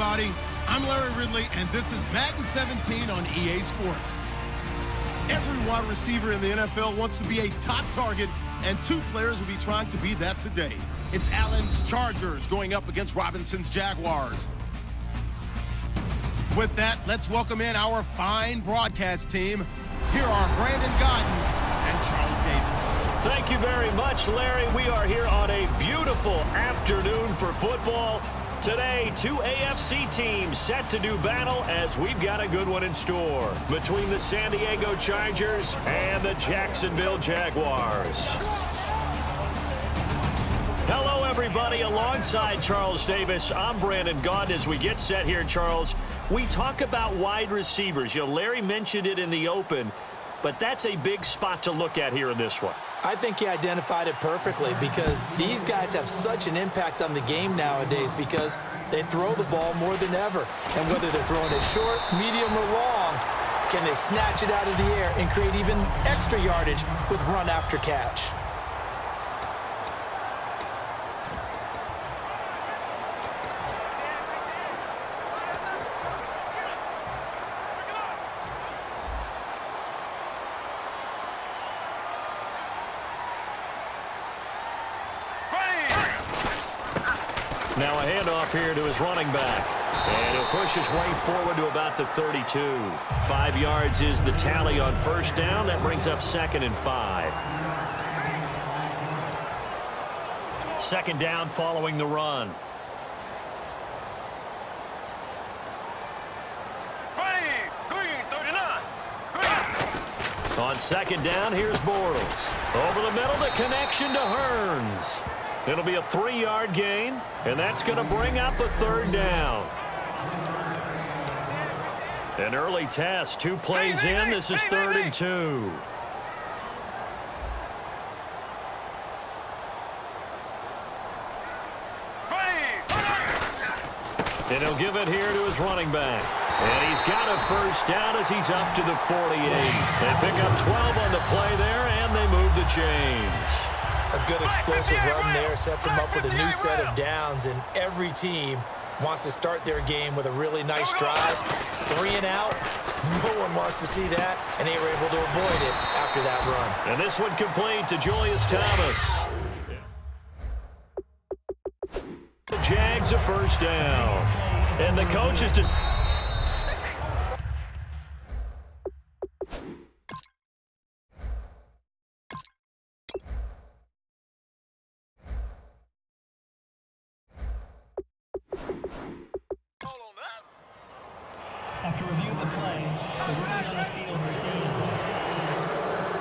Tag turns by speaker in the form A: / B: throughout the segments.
A: everybody. I'm Larry Ridley, and this is Madden 17 on EA Sports. Every wide receiver in the NFL wants to be a top target, and two players will be trying to be that today. It's Allen's Chargers going up against Robinson's Jaguars. With that, let's welcome in our fine broadcast team. Here are Brandon Gaudin and Charles Davis.
B: Thank you very much, Larry. We are here on a beautiful afternoon for football. Today, two AFC teams set to do battle as we've got a good one in store between the San Diego Chargers and the Jacksonville Jaguars. Hello, everybody. Alongside Charles Davis, I'm Brandon Gaudin. As we get set here, Charles, we talk about wide receivers. You know, Larry mentioned it in the open, but that's a big spot to look at here in this one.
C: I think he identified it perfectly because these guys have such an impact on the game nowadays because they throw the ball more than ever. And whether they're throwing it short, medium, or long, can they snatch it out of the air and create even extra yardage with run after catch?
B: Now a handoff here to his running back. And he'll push his way forward to about the 32. 5 yards is the tally on first down. That brings up 2nd and 5. Second down following the run. On second down, here's Bortles. Over the middle, the connection to Hearns. It'll be a 3-yard gain, and that's going to bring up a 3rd down. An early test, 2 plays in. This is 3rd and 2. And he'll give it here to his running back. And he's got a first down as he's up to the 48. They pick up 12 on the play there, and they move the chains.
C: A good explosive run there sets them up with a new set of downs, and every team wants to start their game with a really nice drive. 3 and out. No one wants to see that, and they were able to avoid it after that run.
B: And this one complete to Julius Thomas. The Jags a first down. And the coach is just...
D: After review of the play, the ruling on the field stands.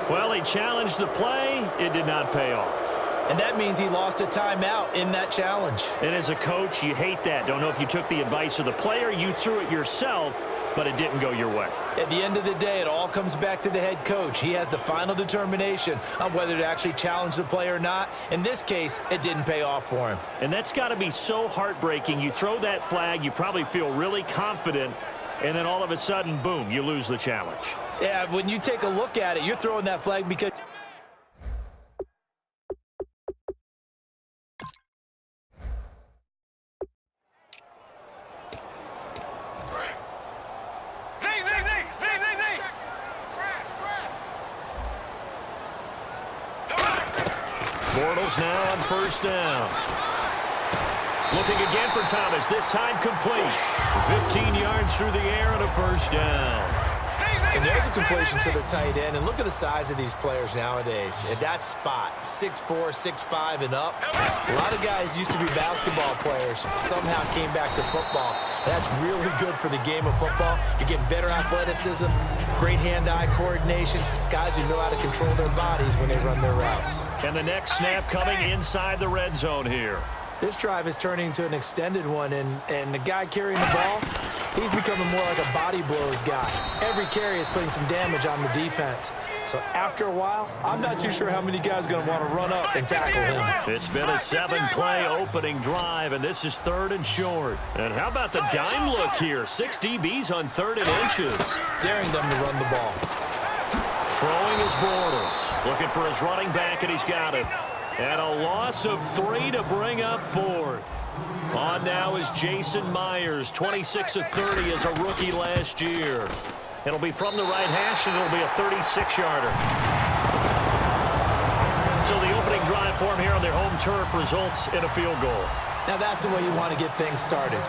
B: Well, he challenged the play. It did not pay off.
C: And that means he lost a timeout in that challenge.
B: And as a coach, you hate that. Don't know if you took the advice of the player, you threw it yourself, but it didn't go your way.
C: At the end of the day, it all comes back to the head coach. He has the final determination on whether to actually challenge the play or not. In this case, it didn't pay off for him.
B: And that's got to be so heartbreaking. You throw that flag, you probably feel really confident, and then all of a sudden, boom, you lose the challenge.
C: Yeah, when you take a look at it, you're throwing that flag because...
B: Bortles now on first down. Looking again for Thomas, this time complete. 15 yards through the air and a first down.
C: And there's a completion to the tight end. And look at the size of these players nowadays. At that spot, 6'4", 6'5", and up. A lot of guys used to be basketball players, somehow came back to football. That's really good for the game of football. You're getting better athleticism, great hand-eye coordination, guys who know how to control their bodies when they run their routes.
B: And the next snap coming inside the red zone here.
C: This drive is turning into an extended one, and the guy carrying the ball, he's becoming more like a body blows guy. Every carry is putting some damage on the defense. So after a while, I'm not too sure how many guys are going to want to run up and tackle him.
B: It's been a 7-play opening drive, and this is 3rd and short. And how about the dime look here? 6 DBs on 3rd and inches.
C: Daring them to run the ball.
B: Throwing is Bortles. Looking for his running back, and he's got it. And a loss of 3 to bring up fourth. On now is Jason Myers, 26 of 30 as a rookie last year. It'll be from the right hash, and it'll be a 36-yarder. So the opening drive for him here on their home turf results in a field goal.
C: Now that's the way you want to get things started.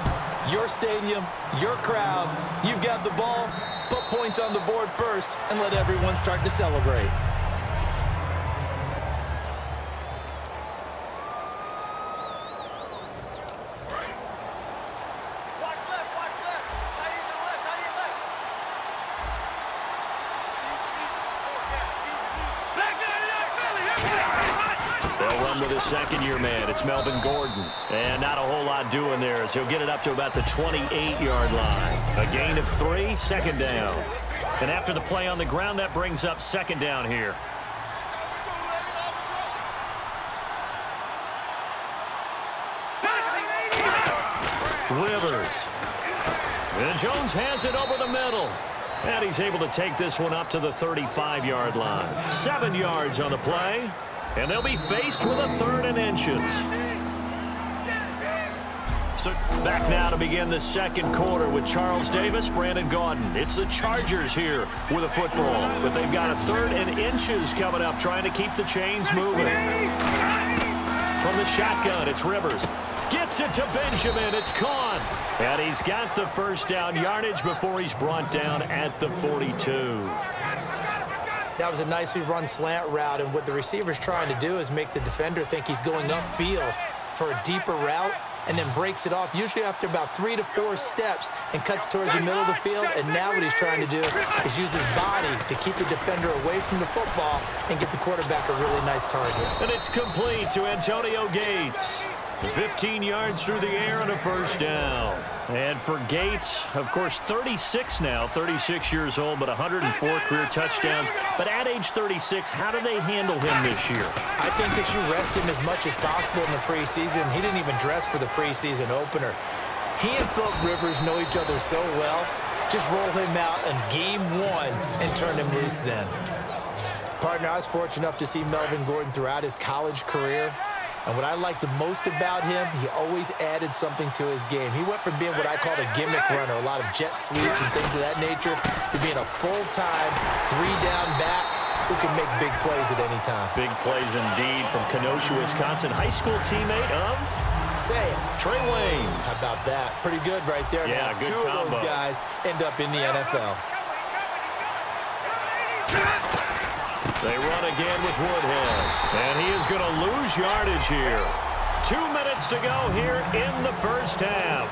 C: Your stadium, your crowd, you've got the ball, put points on the board first, and let everyone start to celebrate.
B: With his second-year man, it's Melvin Gordon. And not a whole lot doing there as he'll get it up to about the 28-yard line. A gain of 3, second down. And after the play on the ground, that brings up second down here. Rivers. And Jones has it over the middle. And he's able to take this one up to the 35-yard line. 7 yards on the play. And they'll be faced with a 3rd and inches. So back now to begin the second quarter with Charles Davis, Brandon Gaudin. It's the Chargers here with a football. But they've got a 3rd and inches coming up, trying to keep the chains moving. From the shotgun, it's Rivers. Gets it to Benjamin. It's caught. And he's got the first down yardage before he's brought down at the 42.
C: That was a nicely run slant route, and what the receiver's trying to do is make the defender think he's going upfield for a deeper route, and then breaks it off, usually after about 3 to 4 steps, and cuts towards the middle of the field. And now what he's trying to do is use his body to keep the defender away from the football and get the quarterback a really nice target.
B: And it's complete to Antonio Gates. 15 yards through the air and a first down. And for Gates, of course, 36 now, 36 years old, but 104 career touchdowns. But at age 36, how do they handle him this year?
C: I think that you rest him as much as possible in the preseason. He didn't even dress for the preseason opener. He and Philip Rivers know each other so well. Just roll him out in game 1 and turn him loose then. Partner, I was fortunate enough to see Melvin Gordon throughout his college career. And what I liked the most about him, he always added something to his game. He went from being what I call a gimmick runner, a lot of jet sweeps and things of that nature, to being a full-time, 3-down back who can make big plays at any time.
B: Big plays indeed from Kenosha, Wisconsin. High school teammate of?
C: Say it.
B: Trey Waynes.
C: How about that? Pretty good right there.
B: Yeah,
C: now,
B: good
C: 2
B: combo.
C: of those guys end up in the NFL.
B: They run again with Woodhead. And he is going to lose yardage here. 2 minutes to go here in the first half.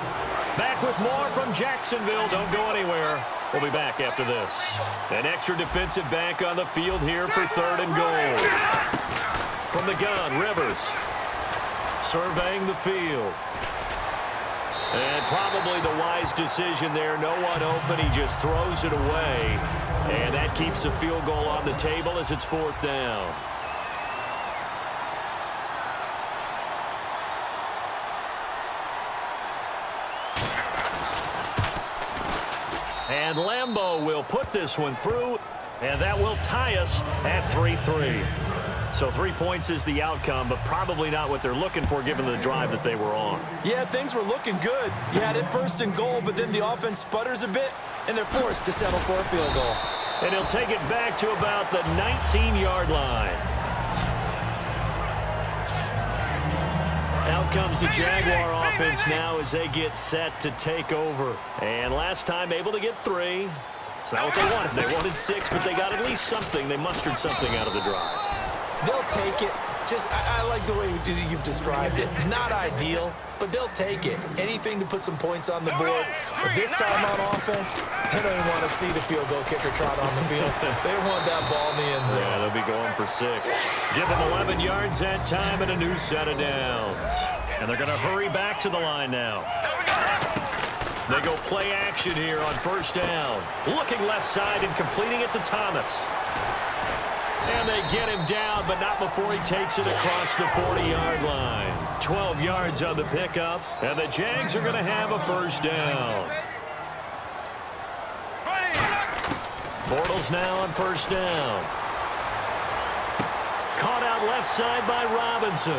B: Back with more from Jacksonville. Don't go anywhere. We'll be back after this. An extra defensive back on the field here for 3rd and goal. From the gun, Rivers. Surveying the field. And probably the wise decision there. No one open. He just throws it away. And that keeps the field goal on the table as it's 4th down. And Lambeau will put this one through. And that will tie us at 3-3. So 3 points is the outcome, but probably not what they're looking for given the drive that they were on.
C: Yeah, things were looking good. You had it 1st and goal, but then the offense sputters a bit, and they're forced to settle for a field goal.
B: And he'll take it back to about the 19-yard line. Out comes the Jaguar offense now as they get set to take over. And last time able to get 3. It's not what they wanted. They wanted 6, but they got at least something. They mustered something out of the drive.
C: They'll take it. I like the way you've described it. Not ideal, but they'll take it. Anything to put some points on the board. But this time on offense, they don't even want to see the field goal kicker trot on the field. They want that ball in the end zone.
B: Yeah, they'll be going for 6. Give them 11 yards that time and a new set of downs. And they're going to hurry back to the line now. They go play action here on 1st down. Looking left side and completing it to Thomas. And they get him down, but not before he takes it across the 40-yard line. 12 yards on the pickup, and the Jags are going to have a 1st down. Bortles now on 1st down. Caught out left side by Robinson.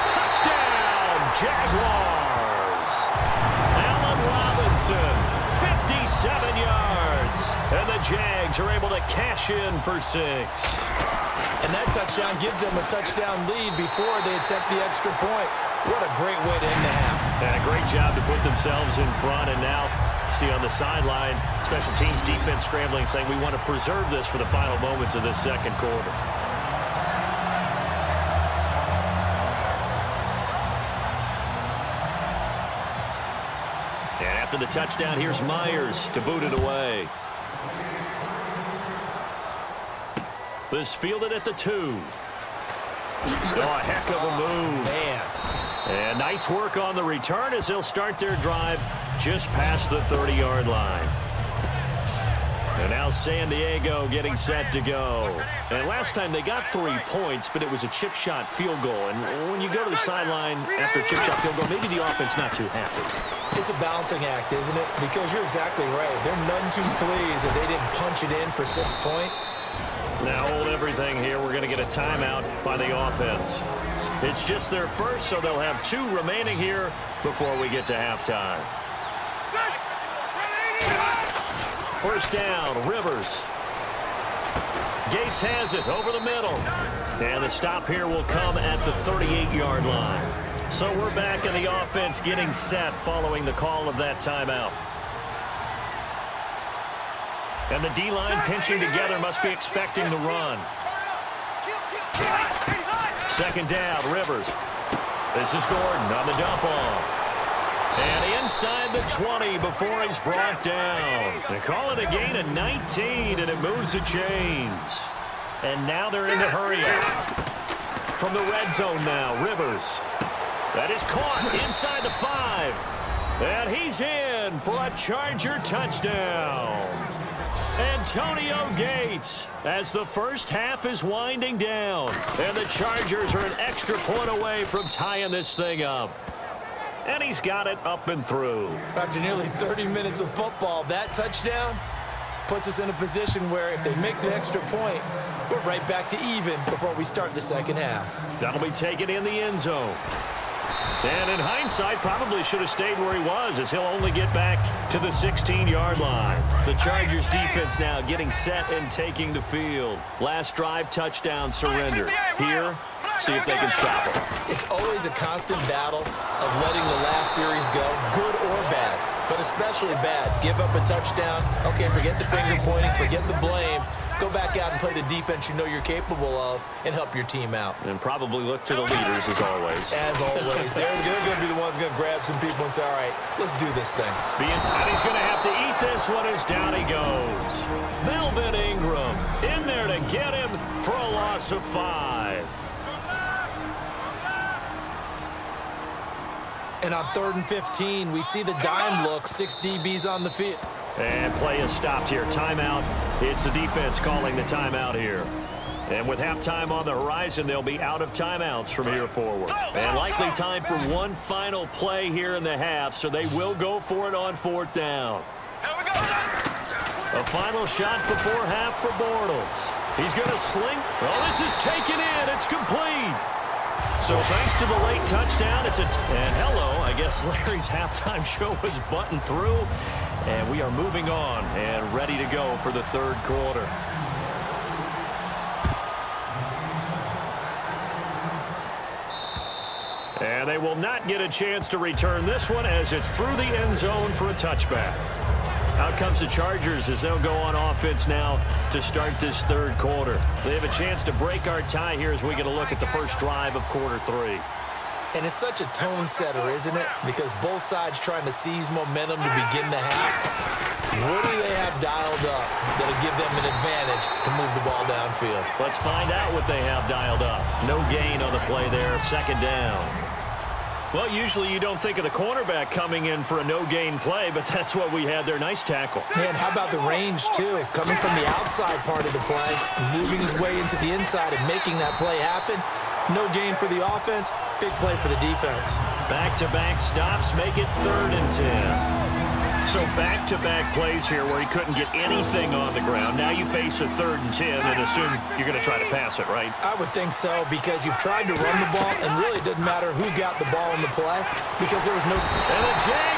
B: Touchdown, Jaguars. Allen Robinson, 57 yards. And the Jags are able to cash in for 6.
C: And that touchdown gives them a touchdown lead before they attempt the extra point. What a great way to end the half.
B: And a great job to put themselves in front. And now, see on the sideline, special teams defense scrambling, saying we want to preserve this for the final moments of this second quarter. And after the touchdown, here's Myers to boot it away. This fielded at the 2. Oh, a heck of a move.
C: Man.
B: And nice work on the return as they'll start their drive just past the 30-yard line. And now San Diego getting set to go. And last time they got 3 points, but it was a chip shot field goal. And when you go to the sideline after a chip shot field goal, maybe the offense not too happy.
C: It's a balancing act, isn't it? Because you're exactly right. They're none too pleased that they didn't punch it in for 6 points.
B: Now hold everything here. We're going to get a timeout by the offense. It's just their first, so they'll have 2 remaining here before we get to halftime. First down, Rivers. Gates has it over the middle. And the stop here will come at the 38-yard line. So we're back in the offense getting set following the call of that timeout. And the D-line pinching together, must be expecting the run. Second down, Rivers. This is Gordon on the dump off. And inside the 20 before he's brought down. They call it a gain of 19, and it moves the chains. And now they're in the hurry-up. From the red zone now, Rivers. That is caught inside the 5. And he's in for a Charger touchdown. Antonio Gates, as the first half is winding down. And the Chargers are an extra point away from tying this thing up. And he's got it up and through.
C: After nearly 30 minutes of football, that touchdown puts us in a position where if they make the extra point, we're right back to even before we start the second half.
B: That'll be taken in the end zone. And in hindsight, probably should have stayed where he was, as he'll only get back to the 16-yard line. The Chargers defense now getting set and taking the field. Last drive, touchdown, surrender. Here, see if they can stop it.
C: It's always a constant battle of letting the last series go, good or bad, but especially bad. Give up a touchdown. Okay, forget the finger pointing, forget the blame. Go back out and play the defense you know you're capable of and help your team out.
B: And probably look to the leaders, as always.
C: As always. They're going to be the ones going to grab some people and say, all right, let's do this thing.
B: And he's going to have to eat this one as down he goes. Melvin Ingram in there to get him for a loss of 5.
C: And on 3rd and 15, we see the dime look, 6 DBs on the field.
B: And play is stopped here. Timeout. It's the defense calling the timeout here. And with halftime on the horizon, they'll be out of timeouts from here forward. And likely time for one final play here in the half, so they will go for it on 4th down. A final shot before half for Bortles. He's going to sling. Oh, this is taken in. It's complete. So thanks to the late touchdown, and hello, I guess Larry's halftime show was buttoned through. And we are moving on and ready to go for the 3rd quarter. And they will not get a chance to return this one as it's through the end zone for a touchback. Out comes the Chargers as they'll go on offense now to start this 3rd quarter. They have a chance to break our tie here as we get a look at the first drive of quarter 3.
C: And it's such a tone setter, isn't it? Because both sides trying to seize momentum to begin the half. What do they have dialed up that'll give them an advantage to move the ball downfield?
B: Let's find out what they have dialed up. No gain on the play there, 2nd down. Well, usually you don't think of the cornerback coming in for a no-gain play, but that's what we had there. Nice tackle.
C: Man, how about the range, too? Coming from the outside part of the play, moving his way into the inside and making that play happen. No gain for the offense, big play for the defense.
B: Back-to-back stops make it 3rd and 10. So back-to-back plays here where he couldn't get anything on the ground. Now you face a 3rd and 10 and assume you're going to try to pass it, right?
C: I would think so, because you've tried to run the ball, and really it didn't matter who got the ball in the play because there was no...
B: And the Jags